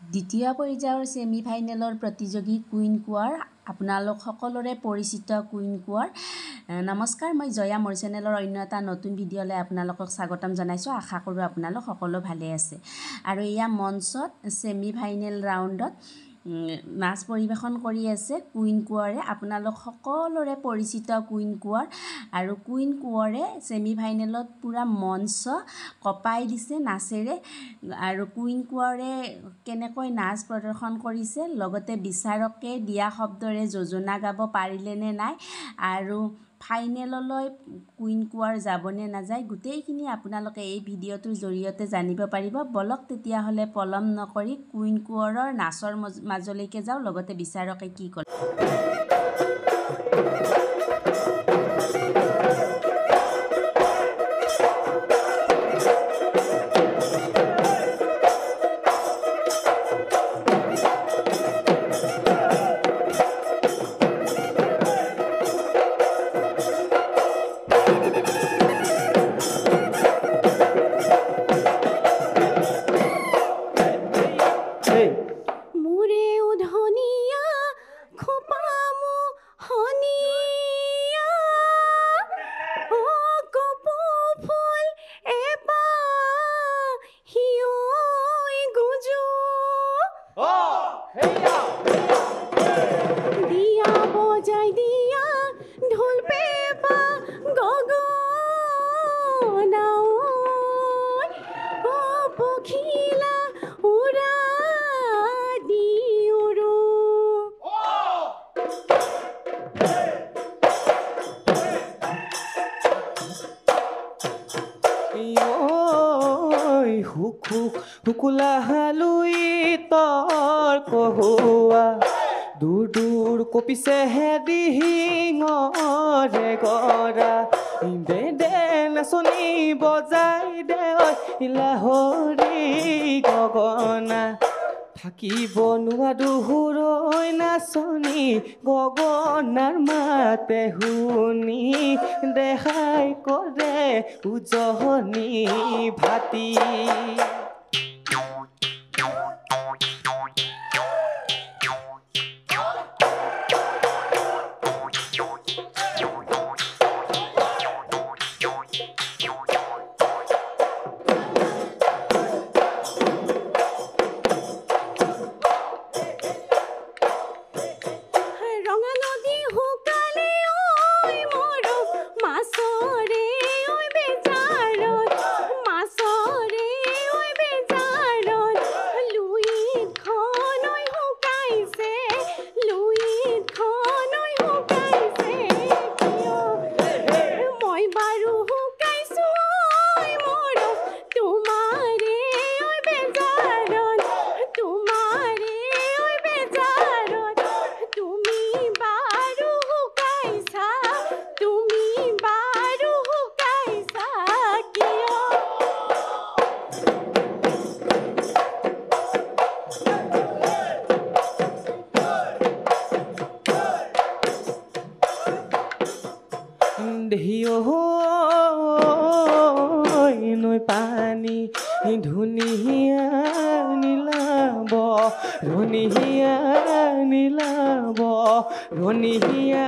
দ্বিতীয় পৰ্যায়ৰ ছেমি ফাইনেলৰ প্ৰতিযোগী কুইন কোৱাৰ আপোনালোক সকলোৰে পৰিচিত কুইন কোৱাৰ নমস্কাৰ মই জয়া মোৰ চেনেলৰ অন্য এটা নতুন ভিডিঅ'লৈ আপোনালোকক স্বাগতম জনাইছোঁ আশা কৰোঁ আপোনালোক সকলো ভালে আছে আৰু এয়া মঞ্চত ছেমি ফাইনেল ৰাউণ্ডত নাচ পৰিবেশন কৰি আছে কুইন কোৱাৰে আপোনালোক সকলোৰে পৰিচিত কুইন কোৱাৰ আৰু কুইন কোৱাৰে ছেমি ফাইনেলত পুৰা মঞ্চ কপাই দিছে নাচেৰে আৰু কুইন কোৱাৰে কেনেকৈ নাচ প্ৰদৰ্শন কৰিছে লগতে বিচাৰকে দিয়া শব্দৰে যোজনা গাব পাৰিলে নে নাই আৰু ফাইনেললৈ কুইন কোৱাৰ যাবনে নাযায় গোটেইখিনি আপোনালোকে এই ভিডিঅ'টোৰ জৰিয়তে জানিব পাৰিব বলক তেতিয়াহ'লে পলম নকৰি কুইন কোৱাৰৰ নাচৰ মাজলৈকে যাওঁ লগতে বিচাৰকে কি ক'লে হুকুলা হালুই তৰ কহুৱা দূৰ দূৰ কপিছে দিহিঙৰে গৰা দে দে নাচনি বজাই দে লাহৰি গগনা থাকিব নোৱাৰো হুৰৈ নাচনি গগনাৰ মাতে শুনি দেখাই কৰে উজনি ভাতি নৈ পানী ধুনীয়া নীলাব ধুনীয়া নীলাব ধুনীয়া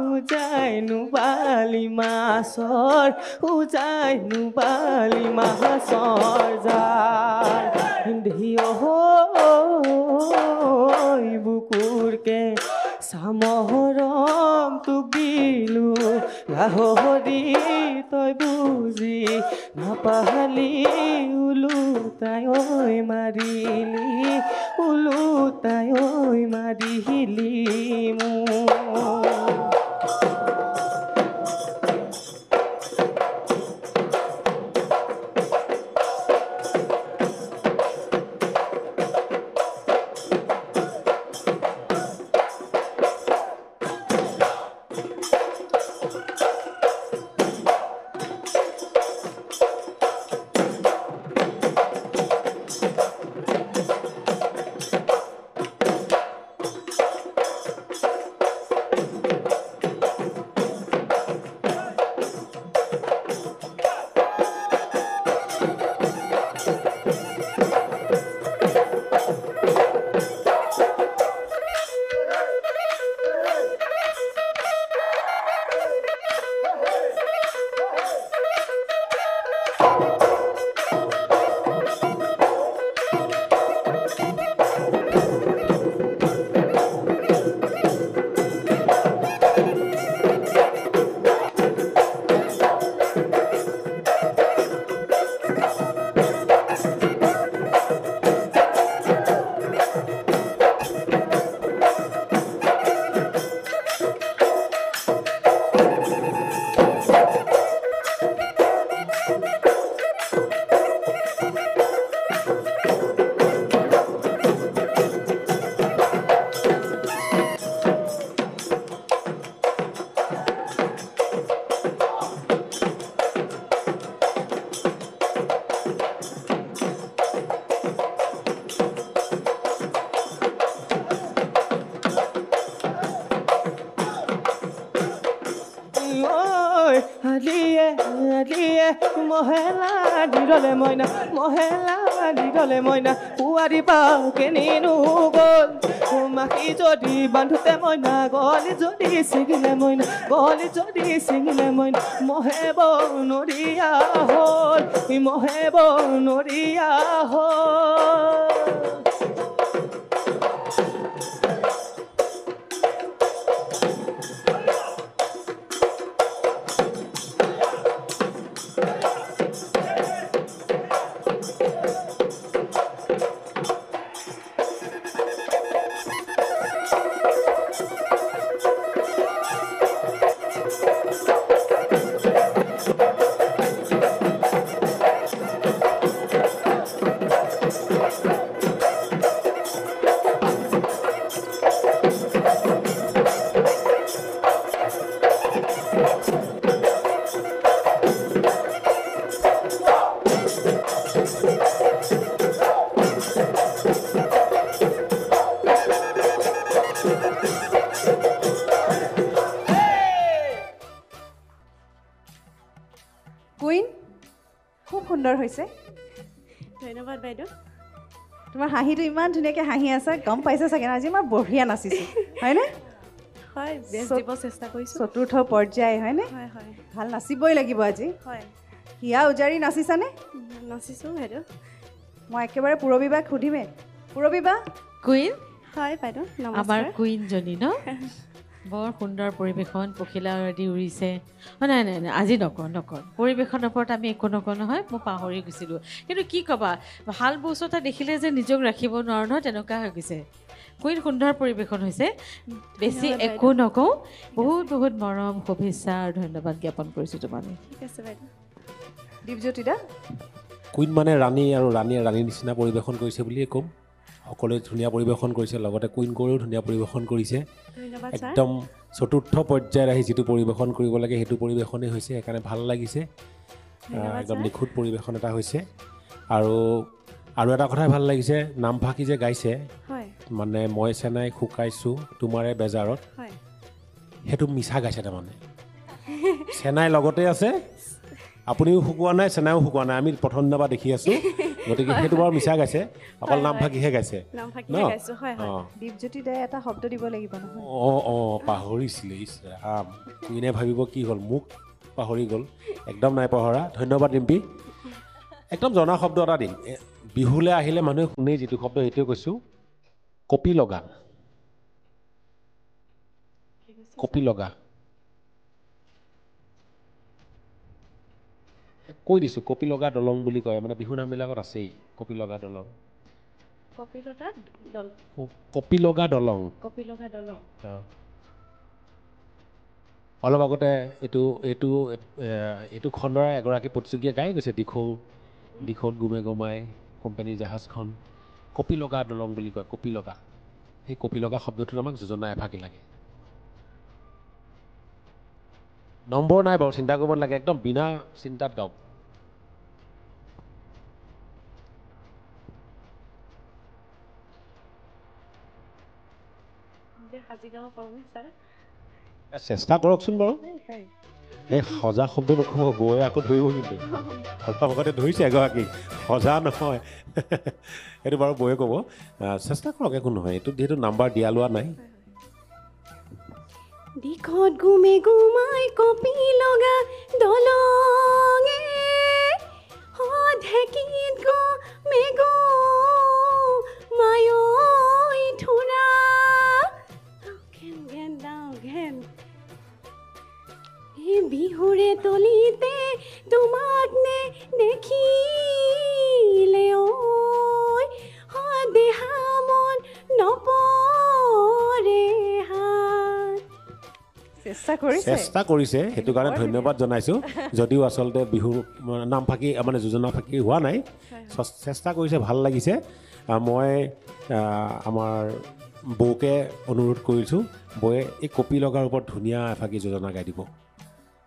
উজাই নুবালি মাছৰ উজাই নুবালি মাছৰ যাৰ বুকুৰকে চামৰম তোক দিলো লাহৰি তই বুজি নাপাহালি উলুতাই ঐ মাৰিলি উলুতাই ঐ মাৰিলি মোৰ মহেলা দিৰলে মইনা মহেলা দিৰলে মইনা পুৱাৰী পাকে নিনো গ'ল মাখি যদি বান্ধোতে মইনা গলি যদি ছিঙিলে মইনা গলি যদি ছিঙিলে মইনা মহে বনৰীয়া হ'ল মহে বনৰীয়া হ'ল কুইন খুব সুন্দৰ হৈছে ধন্যবাদ বাইদেউ তোমাৰ হাঁহিটো ইমান ধুনীয়াকৈ হাঁহি আছে গম পাইছে চাগে আজি মই বঢ়িয়া নাচিছোঁ হয়নে হয় বেষ্ট দিব চেষ্টা কৰিছোঁ চতুৰ্থ পৰ্যায় হয়নে হয় হয় ভাল নাচিবই লাগিব আজি হয় হিয়া উজাৰি নাচিছানে নাচিছোঁ বাইদেউ মই একেবাৰে পূৰবীবাক সুধিমেই পূৰবীবা কুইন হয় বাইদেউ আমাৰ নমস্কাৰ কুইনজনী ন বৰ সুন্দৰ পৰিৱেশন পখিলা আদি উৰিছে নাই নাই নাই আজি নকওঁ পৰিৱেশনৰ ওপৰত আমি একো নকওঁ নহয় মই পাহৰি গৈছিলোঁ কিন্তু কি ক'বা ভাল বস্তু এটা দেখিলে যে নিজক ৰাখিব নোৱাৰোঁ নহয় তেনেকুৱা হৈ গৈছে কুইন সুন্দৰ পৰিৱেশন হৈছে বেছি একো নকওঁ বহুত বহুত মৰম শুভেচ্ছা আৰু ধন্যবাদ জ্ঞাপন কৰিছোঁ তোমালৈ ঠিক আছে বাইদেউ দীপজ্যোতি দা কুইন মানে ৰাণী আৰু ৰাণীৰ নিচিনা পৰিৱেশন কৰিছে বুলিয়ে ক'ম সকলোৱে ধুনীয়া পৰিৱেশন কৰিছে লগতে কুইন কোৰেও ধুনীয়া পৰিৱেশন কৰিছে ধন্যবাদ ছাৰ একদম চতুৰ্থ পৰ্যায়ত আহি যিটো পৰিৱেশন কৰিব লাগে সেইটো পৰিৱেশনেই হৈছে সেইকাৰণে ভাল লাগিছে একদম নিখুঁত পৰিৱেশন এটা হৈছে আৰু এটা কথাই ভাল লাগিছে নামফাকি যে গাইছে হয় মানে মই চেনাই শুকাইছোঁ তোমাৰে বেজাৰত হয় সেইটো মিছা গাইছে তাৰমানে চেনাই লগতে আছে আপুনিও শুকোৱা নাই চেনাইও শুকোৱা নাই আমি প্ৰথম দিনৰ পৰা দেখি আছোঁ গতিকে সেইটো বাৰু মিছা গাইছে অকল নামফাকিহে গাইছে নামফাকিহে গাইছোঁ হয় হয় দীপজ্যোতি দাই এটা শব্দ দিব লাগিব নহয় পাহৰিছিলে কুইনে ভাবিব কি হ'ল মোক পাহৰি গ'ল একদম নাই পাহৰা ধন্যবাদ ৰিম্পী একদম জনা শব্দ এটা দিম বিহুলৈ আহিলে মানুহে শুনেই যিটো শব্দ সেইটোৱে কৈছোঁ কপি লগা কৈ দিছোঁ কপি লগা দলং বুলি কয় মানে বিহু নামবিলাকত আছেই কপি লগা দলং অলপ আগতে এইটো খণ্ডৰ এগৰাকী প্ৰতিযোগীয়ে গাই গৈছে দিখৌত গুমে গুমাই কোম্পানীৰ জাহাজখন কপি লগা দলং বুলি কয় কপি লগা সেই কপি লগা শব্দটোত আমাক যোজনা এভাগি লাগে নম্বৰ নাই বাৰু চিন্তা কৰিব নালাগে একদম বিনা চিন্তাত গাওক চেষ্টা কৰকচোন বাৰু এই সজা শব্দ নকওঁ গৈ আকৌ ধৰিব কিন্তু অলপ আগতে ধৰিছে এগৰাকী সজা নহয় সেইটো বাৰু বৌয়ে ক'ব চেষ্টা কৰক একো নহয় এইটো যিহেতু নাম্বাৰ দিয়া লোৱা নাই দিখত গুমে গুমাই কপি লগা দলঙে ঢেকিত গুমে গুমাই থোৰা ঘেন বিহুৰে তলিতে তোমাক নে দেখিলে ঐ দেহা মন নপৰে চেষ্টা কৰিছে সেইটো কাৰণে ধন্যবাদ জনাইছোঁ যদিও আচলতে বিহু নামফাকি মানে যোজনা ফাকি হোৱা নাই চেষ্টা কৰিছে ভাল লাগিছে মই আমাৰ বৌকে অনুৰোধ কৰিছোঁ বৌয়ে এই কপি লগাৰ ওপৰত ধুনীয়া এফাকি যোজনা গাই দিব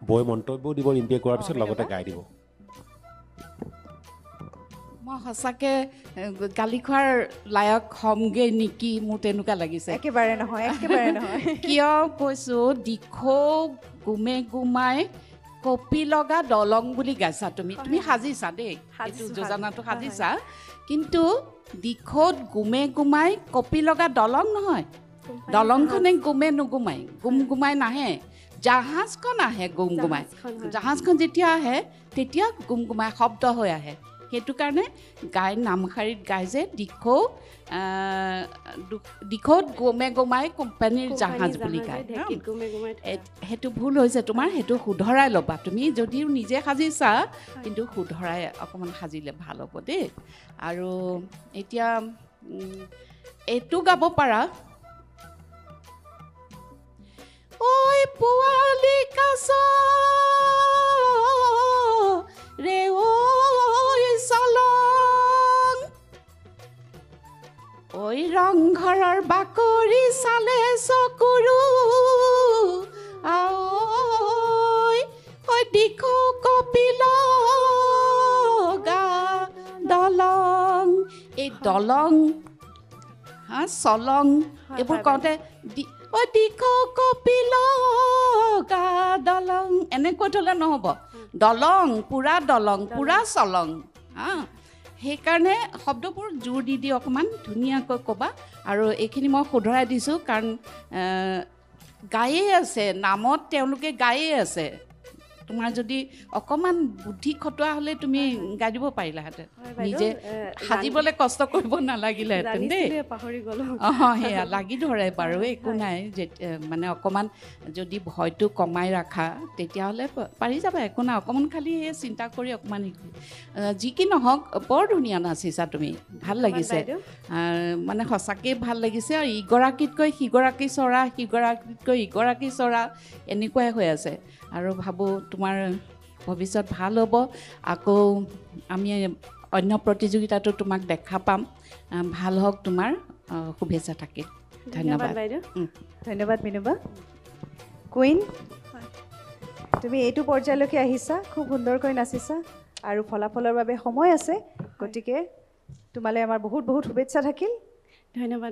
বৌয়ে মন্তব্যও দিব ৰিম্পীয়ে কৰাৰ পিছত লগতে গাই দিব মই সঁচাকৈ গালি খোৱাৰ লায়ক হ'মগৈ নেকি মোৰ তেনেকুৱা লাগিছে একেবাৰে নহয় কিয় কৈছোঁ দিখৌ গুমে গুমাই কপি লগা দলং বুলি গাইছা তুমি সাজিছা দেই এইটো যোজনাটো সাজিছা কিন্তু দিশত গুমে গুমাই কপি লগা দলং নহয় দলংখনে গুমে নুগুমাই গুমগুমাই নাহে জাহাজখন আহে গুমগুমাই জাহাজখন যেতিয়া আহে তেতিয়া গুমগুমাই শব্দ হৈ আহে সেইটো কাৰণে গাই নামশাৰীত গাই যে দিশত গুমে গুমাই কোম্পানীৰ জাহাজ বুলি গায় সেইটো ভুল হৈছে তোমাৰ সেইটো শুধৰাই ল'বা তুমি যদিও নিজে সাজিছা কিন্তু শুধৰাই অকণমান সাজিলে ভাল হ'ব দেই আৰু এতিয়া এইটো গাব পাৰা ঐ পোৱালি কাছ ৰে ঐ চলং ঐ ৰংঘৰৰ বাকৰি চালে চকুৰু ঐ দিখ কপিল গা দলং এই দলং চলং এইবোৰ কওঁতে ঐ দিখ কপিল গা দলং এনেকৈ থ'লে নহ'ব দলং পুৰা চলং সেইকাৰণে শব্দবোৰ জোৰ দি অকণমান ধুনীয়াকৈ ক'বা আৰু এইখিনি মই শুধৰাই দিছোঁ কাৰণ গায়ে আছে নামত তেওঁলোকে গায়ে আছে তোমাৰ যদি অকণমান বুদ্ধি খটুৱা হ'লে তুমি গাই দিব পাৰিলাহেঁতেন নিজে সাজিবলৈ কষ্ট কৰিব নালাগিলেহেঁতেন দেই সেয়া লাগি ধৰে বাৰু একো নাই মানে অকণমান যদি ভয়টো কমাই ৰাখা তেতিয়াহ'লে পাৰি যাবা একো নাই অকণমান খালি সেই চিন্তা কৰি অকণমান যি কি নহওক বৰ ধুনীয়া নাচিছা তুমি ভাল লাগিছে মানে সঁচাকৈ ভাল লাগিছে আৰু ইগৰাকীতকৈ সিগৰাকী চৰা সিগৰাকীতকৈ ইগৰাকী চৰা এনেকুৱাই হৈ আছে আৰু ভাবোঁ তোমাৰ ভৱিষ্যত ভাল হ'ব আকৌ আমি অন্য প্ৰতিযোগিতাটো তোমাক দেখা পাম ভাল হওক তোমাৰ শুভেচ্ছা থাকিল ধন্যবাদ ধন্যবাদ মিনুবা কুইন তুমি এইটো পৰ্যায়লৈকে আহিছা খুব সুন্দৰকৈ নাচিছা আৰু ফলাফলৰ বাবে সময় আছে গতিকে তোমালৈ আমাৰ বহুত বহুত শুভেচ্ছা থাকিল ধন্যবাদ